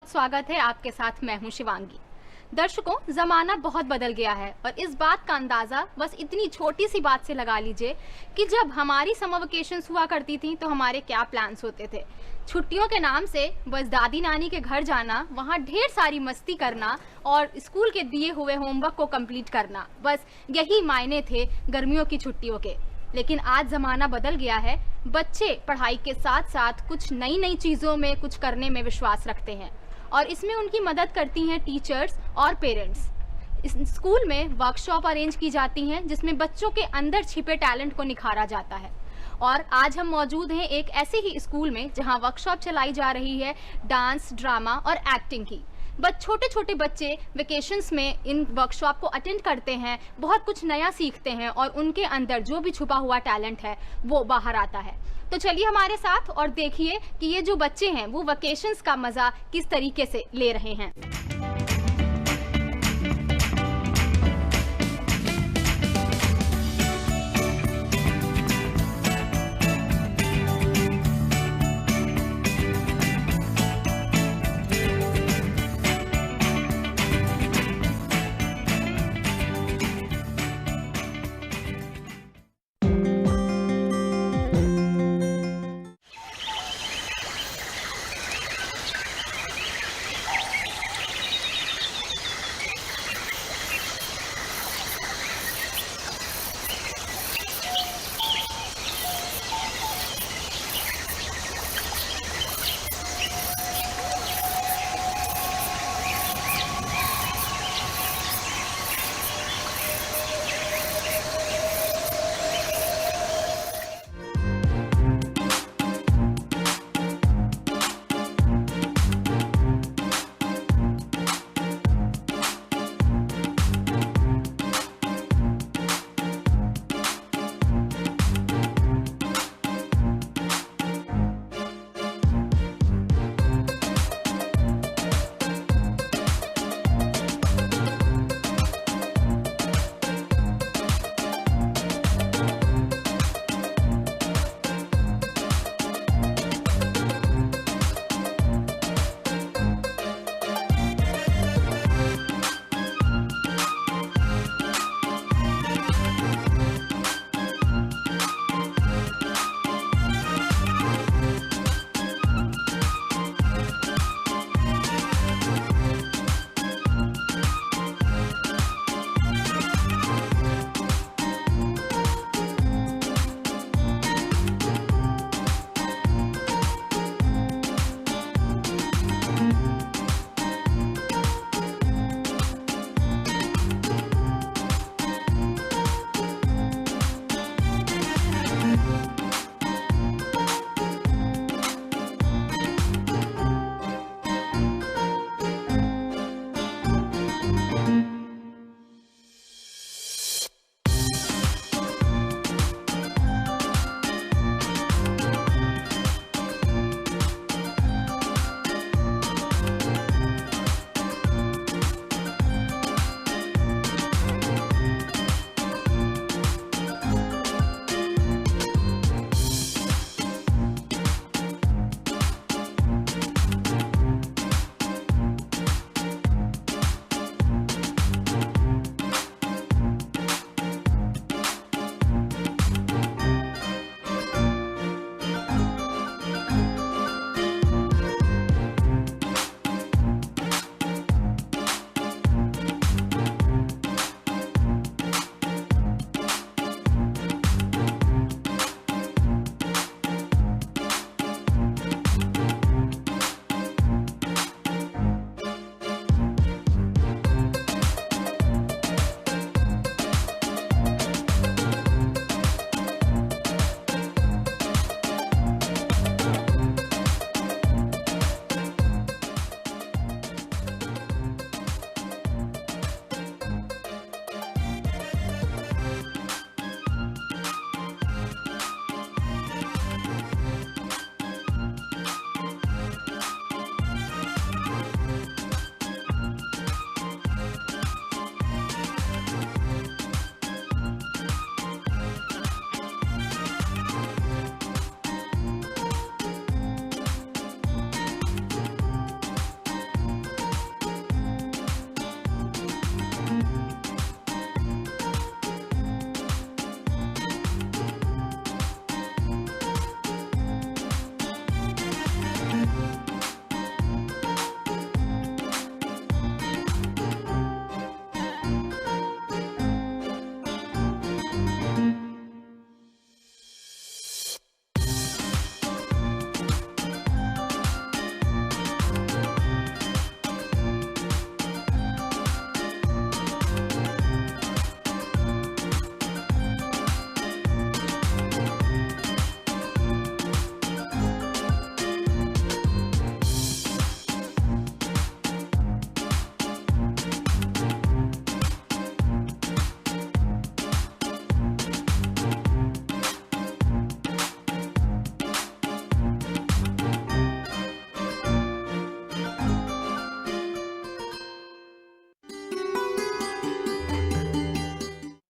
बहुत स्वागत है आपके साथ। मैं हूं शिवांगी। दर्शकों, जमाना बहुत बदल गया है और इस बात का अंदाजा बस इतनी छोटी सी बात से लगा लीजिए कि जब हमारी समर वेकेशंस हुआ करती थी तो हमारे क्या प्लान्स होते थे। छुट्टियों के नाम से बस दादी नानी के घर जाना, वहाँ ढेर सारी मस्ती करना और स्कूल के दिए हुए होमवर्क को कंप्लीट करना, बस यही मायने थे गर्मियों की छुट्टियों के। लेकिन आज ज़माना बदल गया है। बच्चे पढ़ाई के साथ साथ कुछ नई नई चीज़ों में कुछ करने में विश्वास रखते हैं और इसमें उनकी मदद करती हैं टीचर्स और पेरेंट्स। इस स्कूल में वर्कशॉप अरेंज की जाती हैं जिसमें बच्चों के अंदर छिपे टैलेंट को निखारा जाता है। और आज हम मौजूद हैं एक ऐसे ही स्कूल में जहां वर्कशॉप चलाई जा रही है डांस, ड्रामा और एक्टिंग की। छोटे छोटे बच्चे वेकेशंस में इन वर्कशॉप को अटेंड करते हैं, बहुत कुछ नया सीखते हैं और उनके अंदर जो भी छुपा हुआ टैलेंट है वो बाहर आता है। तो चलिए हमारे साथ और देखिए कि ये जो बच्चे हैं वो वेकेशंस का मज़ा किस तरीके से ले रहे हैं।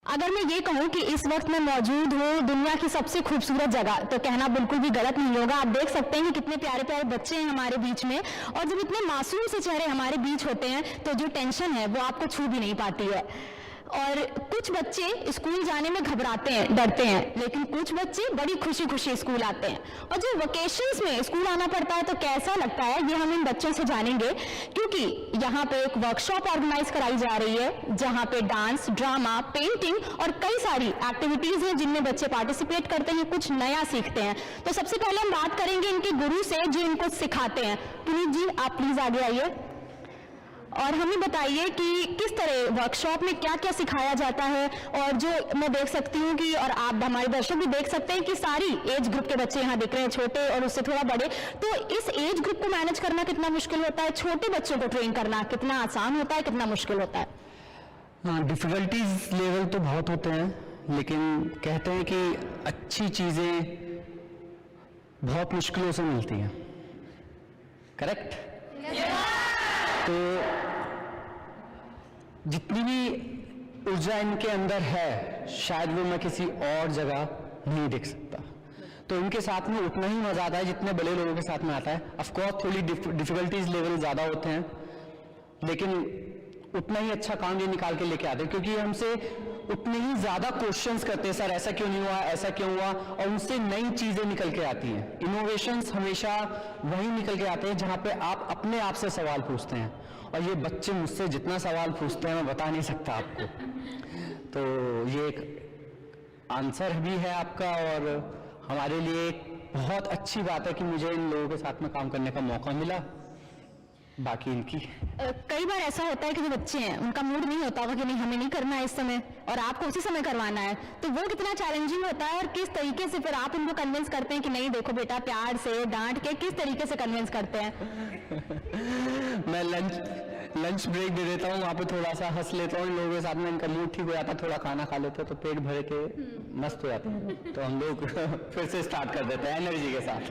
अगर मैं ये कहूँ कि इस वक्त मैं मौजूद हूँ दुनिया की सबसे खूबसूरत जगह, तो कहना बिल्कुल भी गलत नहीं होगा। आप देख सकते हैं कि कितने प्यारे प्यारे बच्चे हैं हमारे बीच में, और जब इतने मासूम से चेहरे हमारे बीच होते हैं तो जो टेंशन है वो आपको छू भी नहीं पाती है। और कुछ बच्चे स्कूल जाने में घबराते हैं, डरते हैं, लेकिन कुछ बच्चे बड़ी खुशी खुशी स्कूल आते हैं। और जो वेकेशंस में स्कूल आना पड़ता है तो कैसा लगता है, ये हम इन बच्चों से जानेंगे, क्योंकि यहाँ पे एक वर्कशॉप ऑर्गेनाइज कराई जा रही है जहाँ पे डांस, ड्रामा, पेंटिंग और कई सारी एक्टिविटीज हैं जिनमें बच्चे पार्टिसिपेट करते हैं, कुछ नया सीखते हैं। तो सबसे पहले हम बात करेंगे इनके गुरु से जो इनको सिखाते हैं। पुनीत जी, आप प्लीज आगे आइए और हमें बताइए कि किस तरह वर्कशॉप में क्या क्या सिखाया जाता है। और जो मैं देख सकती हूँ कि, और आप हमारे दर्शक भी देख सकते हैं कि सारी एज ग्रुप के बच्चे यहाँ दिख रहे हैं, छोटे और उससे थोड़ा बड़े। तो इस एज ग्रुप को मैनेज करना कितना मुश्किल होता है, छोटे बच्चों को ट्रेन करना कितना आसान होता है, कितना मुश्किल होता है? हाँ, डिफिकल्टीज लेवल तो बहुत होते हैं, लेकिन कहते हैं कि अच्छी चीजें बहुत मुश्किलों से मिलती हैं। करेक्ट? तो जितनी भी ऊर्जा इनके अंदर है शायद वो मैं किसी और जगह नहीं देख सकता। तो इनके साथ में उतना ही मजा आता है जितने बड़े लोगों के साथ में आता है। ऑफ कोर्स थोड़ी डिफिकल्टीज लेवल ज्यादा होते हैं, लेकिन उतना ही अच्छा काम ये निकाल के लेके आते हैं, क्योंकि हमसे उतने ही ज्यादा क्वेश्चंस करते हैं, सर ऐसा क्यों नहीं हुआ, ऐसा क्यों हुआ, और उनसे नई चीजें निकल के आती हैं। इनोवेशंस हमेशा वही निकल के आते हैं जहां पे आप अपने आप से सवाल पूछते हैं, और ये बच्चे मुझसे जितना सवाल पूछते हैं मैं बता नहीं सकता आपको। तो ये एक आंसर भी है आपका, और हमारे लिए एक बहुत अच्छी बात है कि मुझे इन लोगों के साथ में काम करने का मौका मिला। बाकी इनकी कई बार ऐसा होता है कि जो बच्चे हैं उनका मूड नहीं होता होगा कि नहीं हमें नहीं करना है इस समय, और आपको उसी समय करवाना है, तो वो कितना चैलेंजिंग होता है, और किस तरीके से फिर आप उनको कन्विंस करते हैं कि नहीं देखो बेटा, प्यार से डांट के किस तरीके से कन्विंस करते हैं? मैं लंच ब्रेक दे देता हूँ, वहाँ पे थोड़ा सा हंस लेता हूँ इन लोगों के साथ में, इनका मूड ठीक हो जाता है, थोड़ा खाना खा लेते हैं तो पेट भरे के मस्त हो जाते हैं, तो हम लोग फिर से स्टार्ट कर देते हैं एनर्जी के साथ।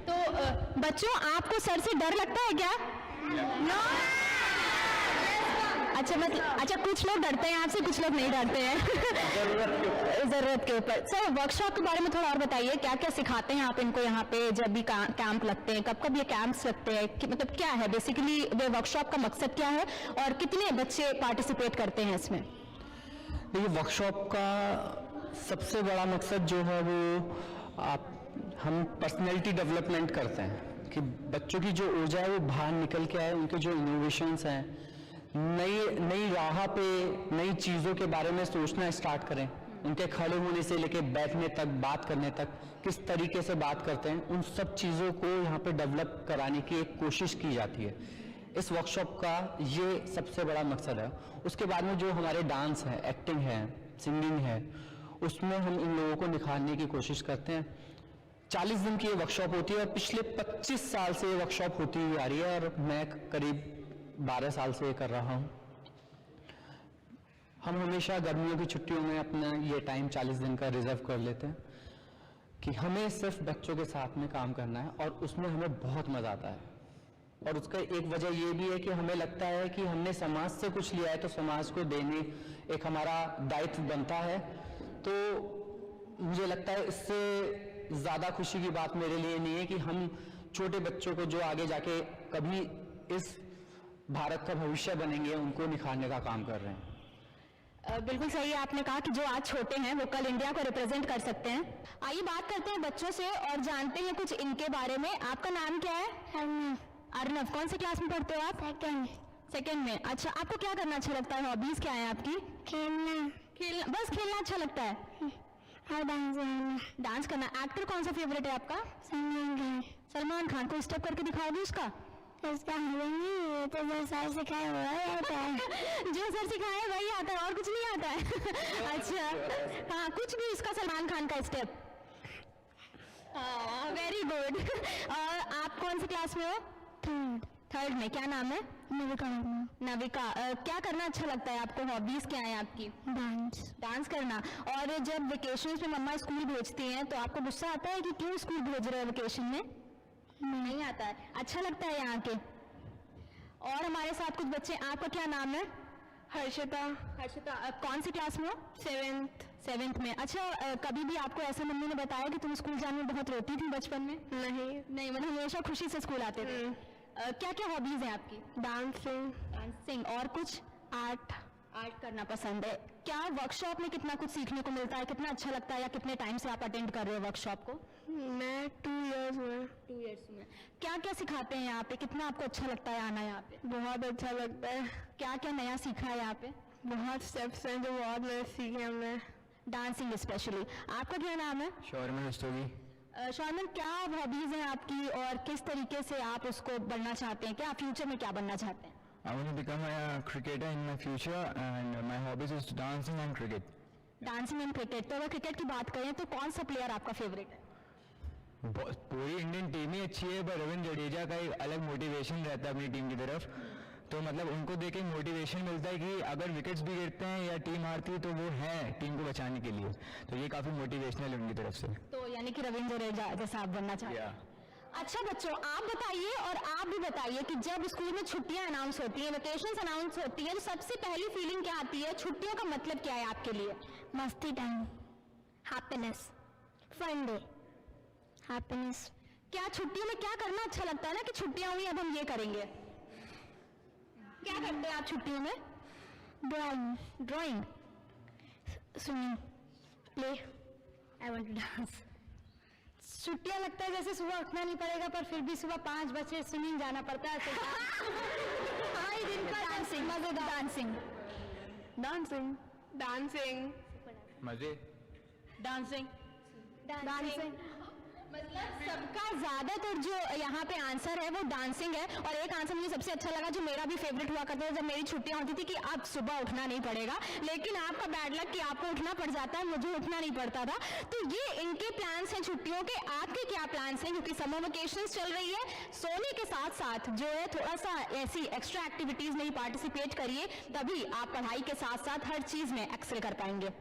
तो बच्चों, आपको सर से डर लगता है क्या? नो। अच्छा, कुछ लोग डरते हैं आपसे, कुछ लोग नहीं डरते हैं जरूरत के ऊपर। सर, वर्कशॉप के बारे में थोड़ा और बताइए, क्या क्या सिखाते हैं आप इनको यहाँ पे जब भी कैंप लगते हैं, कब कब ये कैंप्स लगते हैं, मतलब क्या है बेसिकली वे वर्कशॉप का मकसद क्या है, और कितने बच्चे पार्टिसिपेट करते हैं इसमें? देखिए, वर्कशॉप का सबसे बड़ा मकसद जो है वो हम पर्सनैलिटी डेवलपमेंट करते हैं कि बच्चों की जो ऊर्जा है वो बाहर निकल के आए, उनके जो इनोवेशंस हैं, नई राह पे नई चीज़ों के बारे में सोचना स्टार्ट करें। उनके खड़े होने से लेके बैठने तक, बात करने तक, किस तरीके से बात करते हैं, उन सब चीज़ों को यहाँ पे डेवलप कराने की एक कोशिश की जाती है। इस वर्कशॉप का ये सबसे बड़ा मकसद है। उसके बाद में जो हमारे डांस है, एक्टिंग है, सिंगिंग है, उसमें हम इन लोगों को निखारने की कोशिश करते हैं। 40 दिन की ये वर्कशॉप होती है, और पिछले 25 साल से ये वर्कशॉप होती हुई आ रही है, और मैं करीब 12 साल से ये कर रहा हूँ। हम हमेशा गर्मियों की छुट्टियों में अपना ये टाइम 40 दिन का रिजर्व कर लेते हैं कि हमें सिर्फ बच्चों के साथ में काम करना है, और उसमें हमें बहुत मजा आता है। और उसका एक वजह ये भी है कि हमें लगता है कि हमने समाज से कुछ लिया है तो समाज को देने एक हमारा दायित्व बनता है। तो मुझे लगता है इससे ज्यादा खुशी की बात मेरे लिए नहीं है कि हम छोटे बच्चों को जो आगे जाके कभी इस भारत का भविष्य बनेंगे, उनको निखारने का काम कर रहे हैं। बिल्कुल सही है, आपने कहा कि जो आज छोटे हैं वो कल इंडिया को रिप्रेजेंट कर सकते हैं। आइए बात करते हैं बच्चों से और जानते हैं कुछ इनके बारे में। आपका नाम क्या है? अर्नव। कौन से क्लास में पढ़ते हो आप? सेकेंड में। अच्छा, आपको क्या करना अच्छा लगता है? हॉबीज क्या है आपकी? खेलना। बस खेलना अच्छा लगता है और डांस करना। एक्टर कौन सा फेवरेट है आपका? सलमान खान। को स्टेप करके दिखाओगे उसका? तो जो सर सिखाए वही आता है जो सर सिखाए वही आता है, और कुछ नहीं आता है अच्छा, हाँ, कुछ भी उसका सलमान खान का स्टेप। Very good. और आप कौन सी क्लास में हो? थर्ड में। क्या नाम है? नविका। क्या करना अच्छा लगता है आपको? हॉबीज क्या है आपकी? डांस करना। और जब वेकेशन में मम्मा स्कूल भेजती हैं तो आपको गुस्सा आता है कि क्यों स्कूल भेज रहे हो वेकेशन में? नहीं आता है। अच्छा लगता है यहाँ के। और हमारे साथ कुछ बच्चे। आपका क्या नाम है? हर्षिता। हर्षिता कौन सी क्लास में हो? 7th में। अच्छा कभी भी आपको ऐसा मम्मी ने बताया कि तुम स्कूल जाने में बहुत रोती थी बचपन में? नहीं मतलब हमेशा खुशी से स्कूल आते थे। क्या क्या हॉबीज हैं आपकी? डांसिंग और कुछ? आर्ट करना पसंद है। क्या वर्कशॉप में कितना कुछ सीखने को मिलता है, कितना अच्छा लगता है, या कितने टाइम से आप अटेंड कर रहे हो वर्कशॉप को? मैं 2 इयर्स में। 2 इयर्स में। क्या क्या सिखाते हैं यहाँ पे, कितना आपको अच्छा लगता है आना यहाँ पे? बहुत अच्छा लगता है। क्या क्या नया सीखा है यहाँ पे? बहुत स्टेप्स हैं जो बहुत नए सीखे हमने। Dancing specially. आपका क्या नाम है? शौर्य रस्तोगी। शौर्य क्या हॉबीज हैं आपकी और किस तरीके से आप उसको बनना चाहते हैं? क्या आप फ्यूचर में क्या बनना चाहते हैं? I want to become a cricketer in my future and my hobbies is dancing and cricket. Dancing and cricket. तो अगर क्रिकेट की बात करें तो कौन सा प्लेयर आपका फेवरेट है? पूरी इंडियन टीम ही अच्छी है, पर रविंद्र जडेजा का एक अलग मोटिवेशन रहता है अपनी टीम की तरफ। तो मतलब उनको देख के मोटिवेशन मिलता है कि अगर विकेट्स भी गिरते हैं या टीम हारती है तो वो है टीम को बचाने के लिए। तो ये काफी मोटिवेशनल है उनकी तरफ से। तो यानी कि रविंद्र जडेजा जैसा आप बनना चाहते हैं। अच्छा बच्चों, आप बताइए और आप भी बताइए कि जब स्कूल में छुट्टियां अनाउंस होती हैं, वेकेशंस अनाउंस होती हैं, तो सबसे पहली फीलिंग क्या आती है? छुट्टियों का मतलब क्या है आपके लिए? मस्ती time, happiness, fun day, happiness. क्या छुट्टियों में क्या करना अच्छा लगता है ना कि छुट्टियां हुई अब हम ये करेंगे? क्या करते हैं आप छुट्टियों में? Drawing, swimming, play, I want to dance. छुट्टियां लगता है जैसे सुबह उठना नहीं पड़ेगा, पर फिर भी सुबह 5 बजे स्विमिंग जाना पड़ता है। हाई दिन का डांसिंग, मजेदार डांसिंग मजे डांसिंग। मतलब सबका ज्यादातर जो यहाँ पे आंसर है वो डांसिंग है। और एक आंसर मुझे सबसे अच्छा लगा जो मेरा भी फेवरेट हुआ करता था जब मेरी छुट्टियां होती थी, कि अब सुबह उठना नहीं पड़ेगा। लेकिन आपका बैड लक कि आपको उठना पड़ जाता है, मुझे उठना नहीं पड़ता था। तो ये इनके प्लान्स हैं छुट्टियों के। आपके क्या प्लान्स हैं? क्योंकि समर वेकेशंस चल रही है, सोने के साथ साथ जो है थोड़ा सा ऐसी एक्स्ट्रा एक्टिविटीज में पार्टिसिपेट करिए, तभी आप पढ़ाई के साथ साथ हर चीज में एक्सेल कर पाएंगे।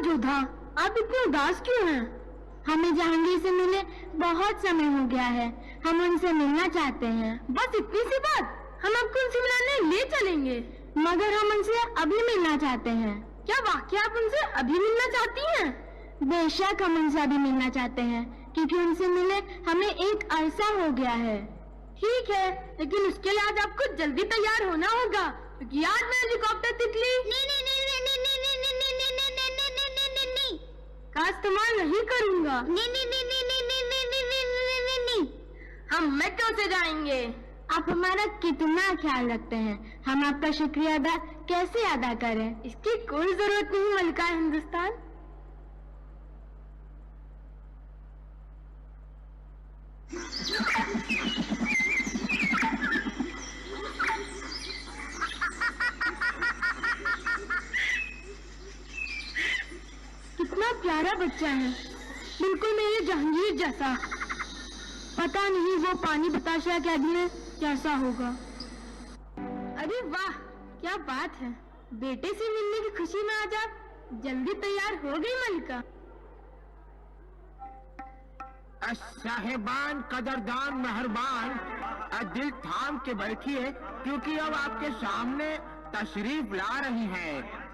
जोधा, आप इतने उदास क्यों हैं? हमें जहांगीर से मिले बहुत समय हो गया है, हम उनसे मिलना चाहते हैं। बस इतनी सी बात? हम आपको उनसे मिलाने ले चलेंगे, मगर हम उनसे अभी मिलना चाहते हैं। क्या वाकई आप उनसे अभी मिलना चाहती हैं? बेशक हम उनसे अभी मिलना चाहते हैं, क्योंकि उनसे मिले हमें एक अरसा हो गया है। ठीक है, लेकिन उसके लिए आज आपको जल्दी तैयार होना होगा, क्योंकि आज मैं हेलीकॉप्टर तितली का इस्तेमाल नहीं करूँगा। हम मेट्रो से जाएंगे। आप हमारा कितना ख्याल रखते हैं, हम आपका शुक्रिया अदा कैसे अदा करें? इसकी कोई जरूरत नहीं मलिका हिंदुस्तान। कितना प्यारा बच्चा है, बिल्कुल मेरे जहांगीर जैसा। पता नहीं वो पानी बताशा कैद में कैसा होगा। अरे वाह, क्या बात है, बेटे से मिलने की खुशी में आज आप जल्दी तैयार हो गई मलिका। साहिबान, कदरदान, मेहरबान, दिल थाम के बैठिए, क्योंकि अब आपके सामने तशरीफ ला रही हैं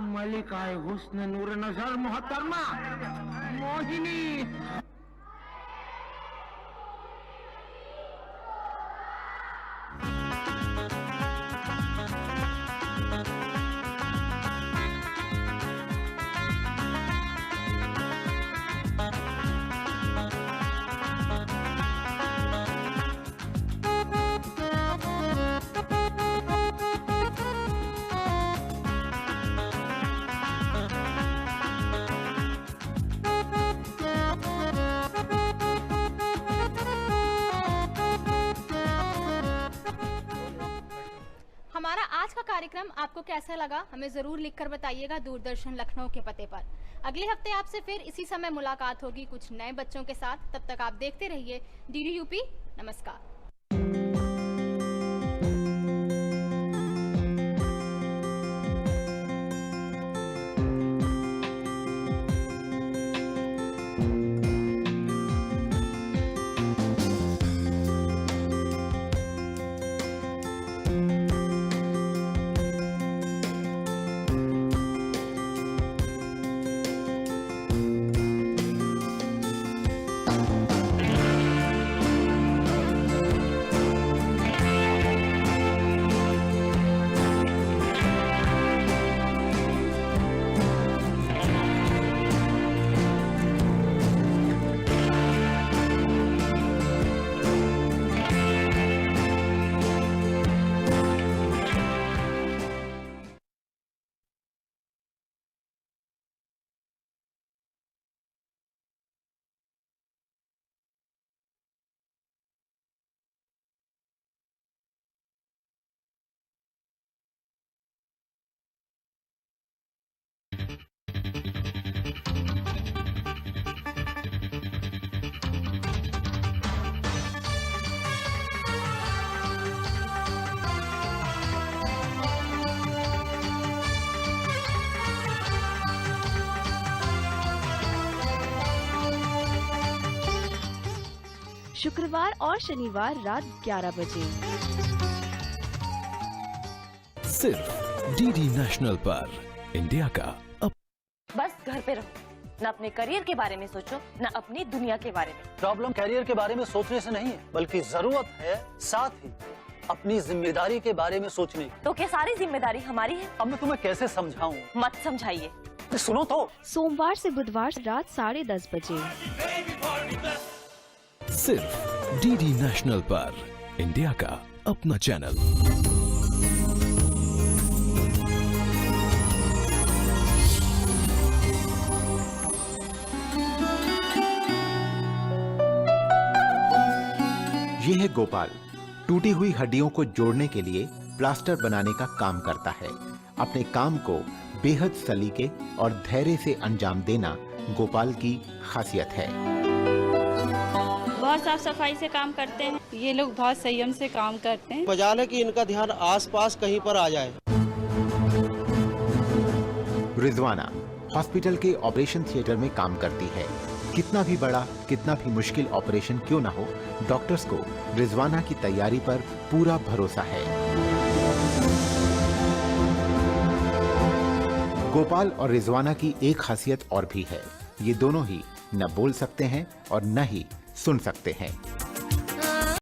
मलिका हुस्न नूर नजर मोहतरमा मोहिनी। हमारा आज का कार्यक्रम आपको कैसा लगा हमें ज़रूर लिखकर बताइएगा दूरदर्शन लखनऊ के पते पर। अगले हफ्ते आपसे फिर इसी समय मुलाकात होगी कुछ नए बच्चों के साथ। तब तक आप देखते रहिए डीडी यूपी। नमस्कार। शुक्रवार और शनिवार रात 11 बजे सिर्फ डीडी नेशनल पर इंडिया का बस घर पे रहो, न अपने करियर के बारे में सोचो, न अपनी दुनिया के बारे में। प्रॉब्लम करियर के बारे में सोचने से नहीं है, बल्कि जरूरत है साथ ही अपनी जिम्मेदारी के बारे में सोचने की। तो क्या सारी जिम्मेदारी हमारी है? अब मैं तुम्हें कैसे समझाऊं? मत समझाइए। सुनो तो। सोमवार से बुधवार रात 10:30 बजे सिर्फ डीडी नेशनल पर इंडिया का अपना चैनल। ये है गोपाल, टूटी हुई हड्डियों को जोड़ने के लिए प्लास्टर बनाने का काम करता है। अपने काम को बेहद सलीके और धैर्य से अंजाम देना गोपाल की खासियत है। बहुत साफ सफाई से काम करते हैं ये लोग, बहुत संयम से काम करते हैं। मजाल है कि इनका ध्यान आसपास कहीं पर आ जाए। रिजवाना हॉस्पिटल के ऑपरेशन थिएटर में काम करती है। कितना भी बड़ा, कितना भी मुश्किल ऑपरेशन क्यों ना हो, डॉक्टर्स को रिजवाना की तैयारी पर पूरा भरोसा है। गोपाल और रिजवाना की एक खासियत और भी है, ये दोनों ही न बोल सकते हैं और न ही सुन सकते हैं।